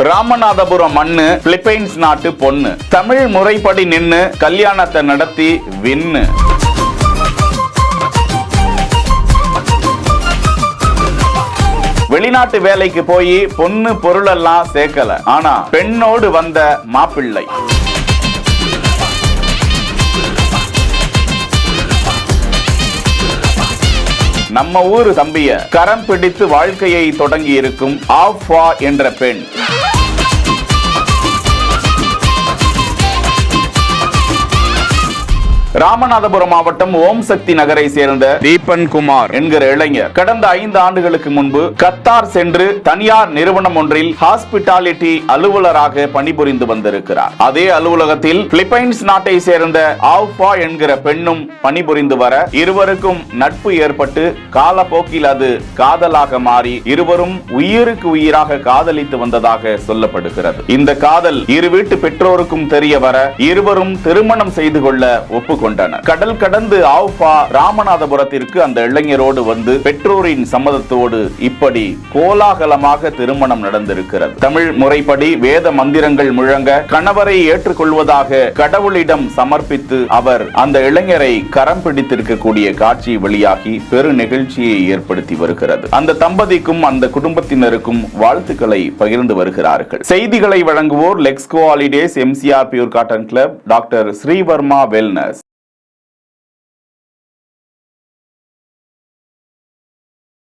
ராமநாதபுரம் மண்ணு பிலிப்பைன்ஸ் நாட்டு பொண்ணு தமிழ் முறைப்படி நின்னு கல்யாணத்தை நடத்தி வின்னு. வெளிநாட்டு வேலைக்கு போய் பொண்ணு பொருளெல்லாம் சேர்க்கல, ஆனா பெண்ணோடு வந்த மாப்பிள்ளை. நம்ம ஊரு தம்பிய கரம் பிடித்து வாழ்க்கையை தொடங்கி இருக்கும் ஆஃபா என்ற பெண். ராமநாதபுரம் மாவட்டம் ஓம் சக்தி நகரை சேர்ந்த தீபன் குமார் என்கிற இளைஞர் கடந்த 5 ஆண்டுகளுக்கு முன்பு கத்தார் சென்று தனியார் நிறுவனம் ஒன்றில் ஹாஸ்பிட்டாலிட்டி அலுவலராக பணிபுரிந்து வந்திருக்கிறார். அதே அலுவலகத்தில் பிலிப்பைன்ஸ் நாட்டை சேர்ந்த ஆஃபா என்கிற பெண்ணும் பணிபுரிந்து வர இருவருக்கும் நட்பு ஏற்பட்டு காலப்போக்கில் அது காதலாக மாறி இருவரும் உயிருக்கு உயிராக காதலித்து வந்ததாக சொல்லப்படுகிறது. இந்த காதல் இரு வீட்டு பெற்றோருக்கும் தெரிய வர இருவரும் திருமணம் செய்து கொள்ள ஒப்புக்கொண்டனர். கடல் கடந்து ஆஃபா ராமநாதபுரத்திற்கு அந்த இளைஞரோடு வந்து பெற்றோரின் சம்மதத்தோடு இப்படி கோலாகலமாக திருமணம் நடந்திருக்கிறது. தமிழ் முறைப்படி வேத மந்திரங்கள் முழங்க கணவரை ஏற்றுக்கொள்வதாக கடவுளிடம் சமர்ப்பித்து அவர் அந்த இளைஞரை கரம் பிடித்திருக்கக்கூடிய காட்சி வெளியாகி பெரு நிகழ்ச்சியை ஏற்படுத்தி வருகிறது. அந்த தம்பதிக்கும் அந்த குடும்பத்தினருக்கும் வாழ்த்துக்களை பகிர்ந்து வருகிறார்கள். செய்திகளை வழங்குவோர் Lexco holidays, MCR pure cotton club, doctor Srivarma wellness.